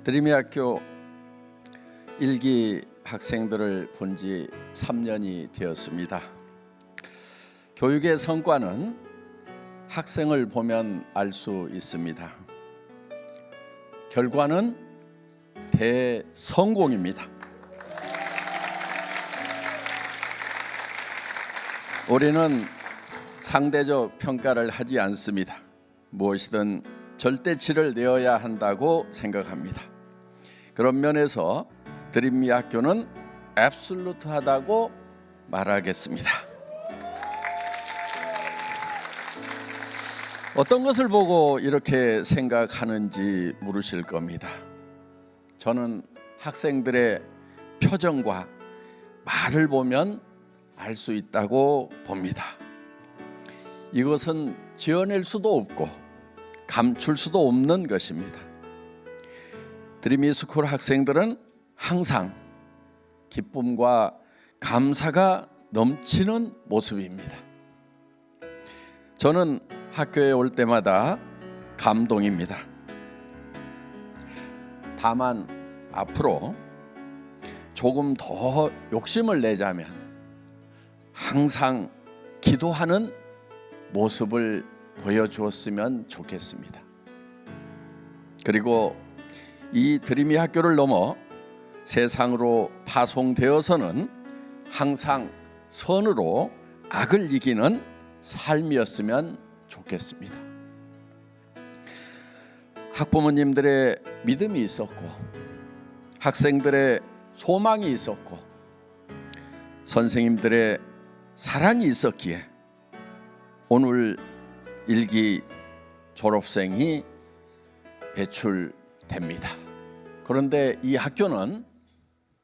드림이학교 1기 학생들을 본 지 3년이 되었습니다. 교육의 성과는 학생을 보면 알 수 있습니다. 결과는 대성공입니다. 우리는 상대적 평가를 하지 않습니다. 무엇이든 절대치를 내어야 한다고 생각합니다. 그런 면에서 드림이학교는 앱솔루트하다고 말하겠습니다. 어떤 것을 보고 이렇게 생각하는지 물으실 겁니다. 저는 학생들의 표정과 말을 보면 알 수 있다고 봅니다. 이것은 지어낼 수도 없고 감출 수도 없는 것입니다. 드림이스쿨 학생들은 항상 기쁨과 감사가 넘치는 모습입니다. 저는 학교에 올 때마다 감동입니다. 다만 앞으로 조금 더 욕심을 내자면 항상 기도하는 모습을 보여주었으면 좋겠습니다. 그리고 이 드림이 학교를 넘어 세상으로 파송되어서는 항상 선으로 악을 이기는 삶이었으면 좋겠습니다. 학부모님들의 믿음이 있었고 학생들의 소망이 있었고 선생님들의 사랑이 있었기에 오늘 1기 졸업생이 배출됩니다. 그런데 이 학교는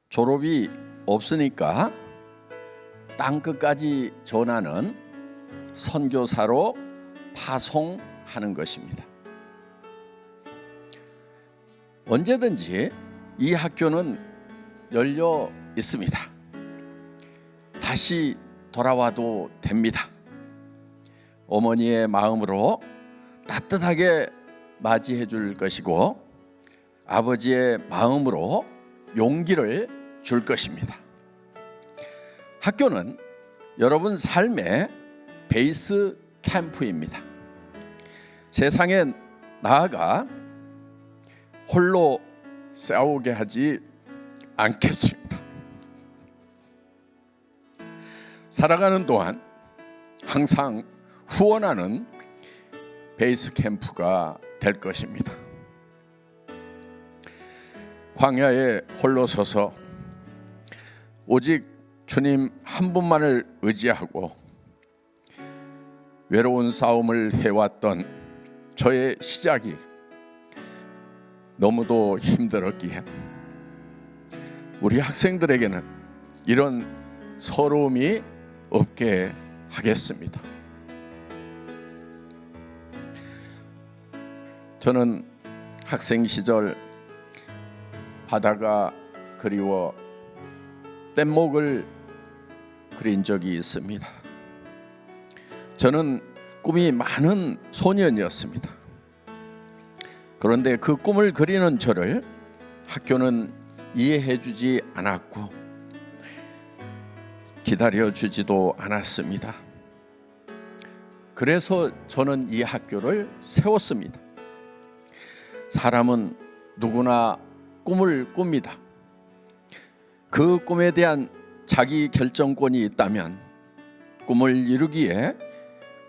졸업이 없으니까 땅끝까지 전하는 선교사로 파송하는 것입니다. 언제든지 이 학교는 열려 있습니다. 다시 돌아와도 됩니다. 어머니의 마음으로 따뜻하게 맞이해 줄 것이고 아버지의 마음으로 용기를 줄 것입니다. 학교는 여러분 삶의 베이스 캠프입니다. 세상에 나아가 홀로 싸우게 하지 않겠습니다. 살아가는 동안 항상 후원하는 베이스 캠프가 될 것입니다. 광야에 홀로 서서 오직 주님 한 분만을 의지하고 외로운 싸움을 해왔던 저의 시작이 너무도 힘들었기에 우리 학생들에게는 이런 서러움이 없게 하겠습니다. 저는 학생 시절 바다가 그리워 뗏목을 그린 적이 있습니다. 저는 꿈이 많은 소년이었습니다. 그런데 그 꿈을 그리는 저를 학교는 이해해주지 않았고 기다려주지도 않았습니다. 그래서 저는 이 학교를 세웠습니다. 사람은 누구나 꿈을 꿉니다. 그 꿈에 대한 자기 결정권이 있다면 꿈을 이루기에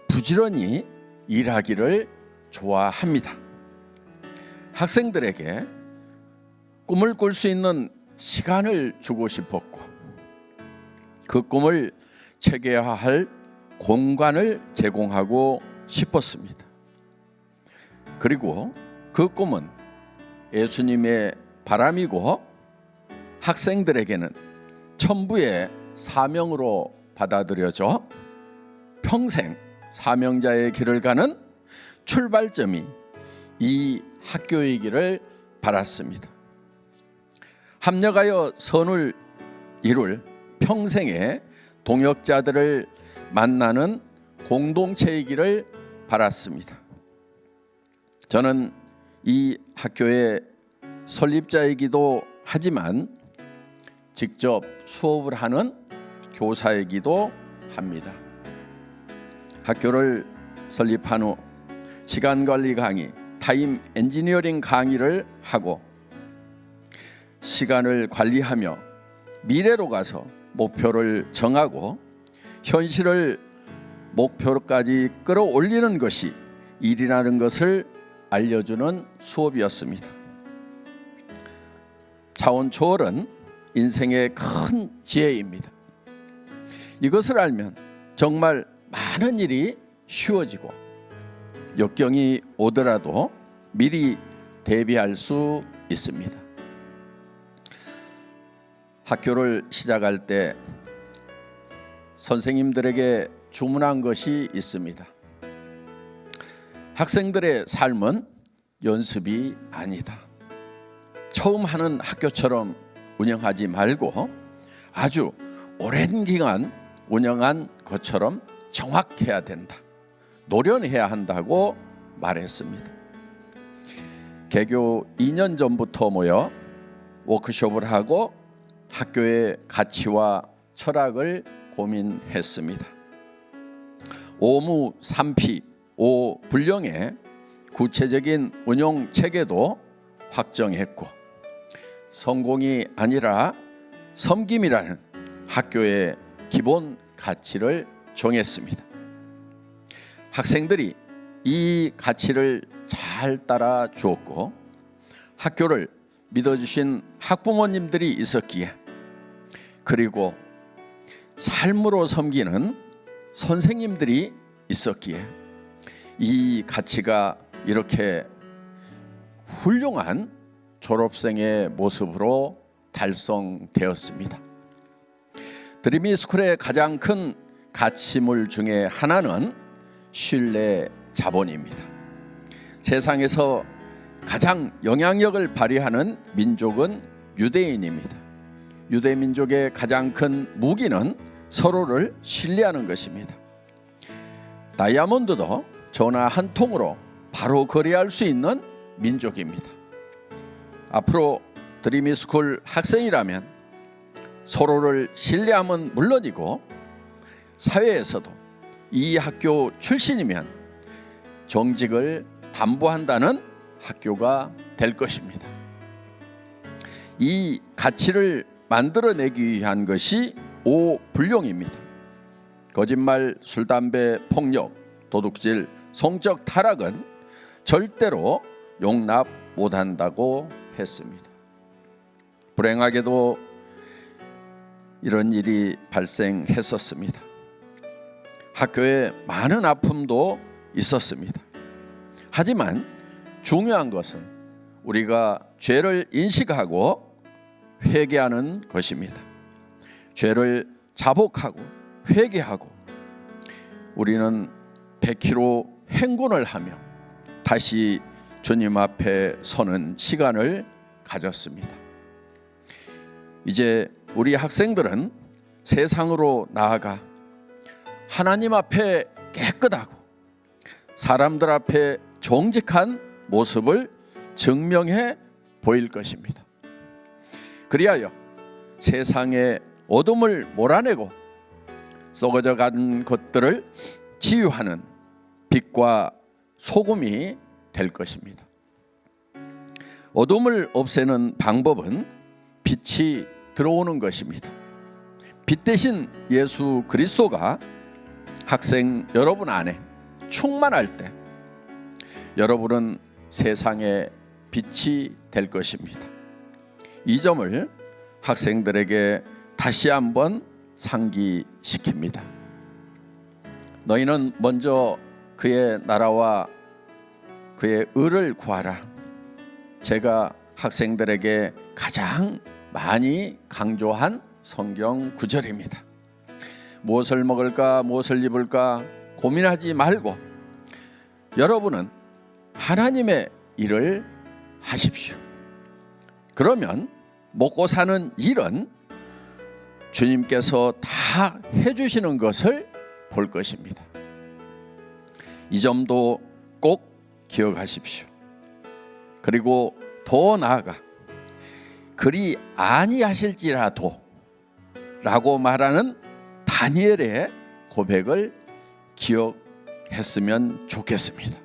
부지런히 일하기를 좋아합니다. 학생들에게 꿈을 꿀 수 있는 시간을 주고 싶었고 그 꿈을 체계화할 공간을 제공하고 싶었습니다. 그리고 그 꿈은 예수님의 바람이고 학생들에게는 천부의 사명으로 받아들여져 평생 사명자의 길을 가는 출발점이 이 학교이기를 바랐습니다. 합력하여 선을 이룰 평생의 동역자들을 만나는 공동체이기를 바랐습니다. 저는 이 학교에 설립자이기도 하지만 직접 수업을 하는 교사이기도 합니다. 학교를 설립한 후 시간관리 강의, 타임 엔지니어링 강의를 하고 시간을 관리하며 미래로 가서 목표를 정하고 현실을 목표까지 끌어올리는 것이 일이라는 것을 알려주는 수업이었습니다. 차원 초월은 인생의 큰 지혜입니다. 이것을 알면 정말 많은 일이 쉬워지고 역경이 오더라도 미리 대비할 수 있습니다. 학교를 시작할 때 선생님들에게 주문한 것이 있습니다. 학생들의 삶은 연습이 아니다. 처음 하는 학교처럼 운영하지 말고 아주 오랜 기간 운영한 것처럼 정확해야 된다. 노련해야 한다고 말했습니다. 개교 2년 전부터 모여 워크숍을 하고 학교의 가치와 철학을 고민했습니다. 오무 3P, 5불령의 구체적인 운영 체계도 확정했고 성공이 아니라 섬김이라는 학교의 기본 가치를 정했습니다. 학생들이 이 가치를 잘 따라 주었고 학교를 믿어주신 학부모님들이 있었기에 그리고 삶으로 섬기는 선생님들이 있었기에 이 가치가 이렇게 훌륭한 졸업생의 모습으로 달성되었습니다. 드리미스쿨의 가장 큰 가치물 중에 하나는 신뢰 자본입니다. 세상에서 가장 영향력을 발휘하는 민족은 유대인입니다. 유대민족의 가장 큰 무기는 서로를 신뢰하는 것입니다. 다이아몬드도 전화 한 통으로 바로 거래할 수 있는 민족입니다. 앞으로 드리미스쿨 학생이라면 서로를 신뢰함은 물론이고 사회에서도 이 학교 출신이면 정직을 담보한다는 학교가 될 것입니다. 이 가치를 만들어내기 위한 것이 5불령입니다. 거짓말, 술, 담배, 폭력, 도둑질, 성적 타락은 절대로 용납 못한다고 했습니다. 불행하게도 이런 일이 발생했었습니다. 학교에 많은 아픔도 있었습니다. 하지만 중요한 것은 우리가 죄를 인식하고 회개하는 것입니다. 죄를 자복하고 회개하고 우리는 100km 행군을 하며 다시 주님 앞에 서는 시간을 가졌습니다. 이제 우리 학생들은 세상으로 나아가 하나님 앞에 깨끗하고 사람들 앞에 정직한 모습을 증명해 보일 것입니다. 그리하여 세상의 어둠을 몰아내고 썩어져 간 것들을 치유하는 빛과 소금이 될 것입니다. 어둠을 없애는 방법은 빛이 들어오는 것입니다. 빛 대신 예수 그리스도가 학생 여러분 안에 충만할 때 여러분은 세상의 빛이 될 것입니다. 이 점을 학생들에게 다시 한번 상기시킵니다. 너희는 먼저 그의 나라와 그의 의를 구하라. 제가 학생들에게 가장 많이 강조한 성경 구절입니다. 무엇을 먹을까 무엇을 입을까 고민하지 말고 여러분은 하나님의 일을 하십시오. 그러면 먹고 사는 일은 주님께서 다 해주시는 것을 볼 것입니다. 이 점도 꼭 기억하십시오. 그리고 더 나아가 그리 아니하실지라도 라고 말하는 다니엘의 고백을 기억했으면 좋겠습니다.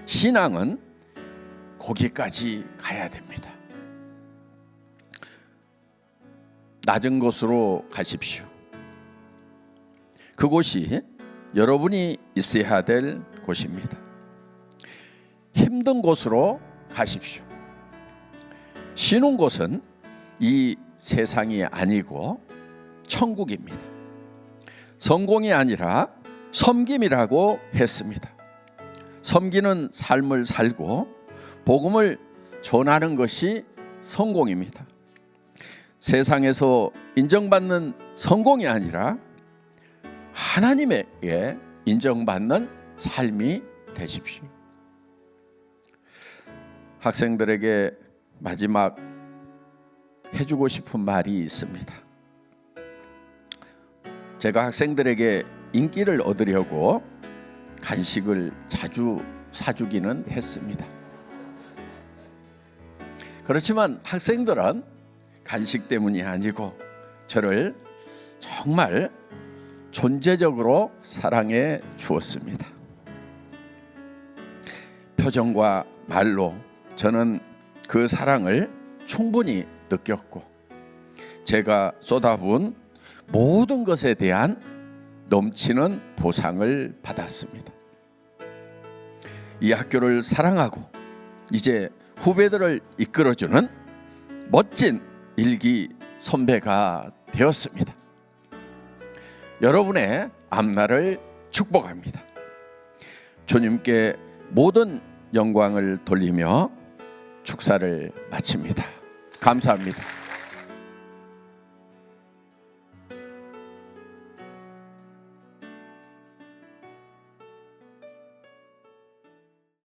신앙은 거기까지 가야 됩니다. 낮은 곳으로 가십시오. 그곳이 여러분이 있어야 될 곳입니다. 힘든 곳으로 가십시오. 쉬는 곳은 이 세상이 아니고 천국입니다. 성공이 아니라 섬김이라고 했습니다. 섬기는 삶을 살고 복음을 전하는 것이 성공입니다. 세상에서 인정받는 성공이 아니라 하나님에게 인정받는 삶이 되십시오. 학생들에게 마지막 해주고 싶은 말이 있습니다. 제가 학생들에게 인기를 얻으려고 간식을 자주 사주기는 했습니다. 그렇지만 학생들은 간식 때문이 아니고 저를 정말 존재적으로 사랑해 주었습니다. 표정과 말로 저는 그 사랑을 충분히 느꼈고 제가 쏟아부은 모든 것에 대한 넘치는 보상을 받았습니다. 이 학교를 사랑하고 이제 후배들을 이끌어주는 멋진 일기 선배가 되었습니다. 여러분의 앞날을 축복합니다. 주님께 모든 영광을 돌리며 축사를 마칩니다. 감사합니다.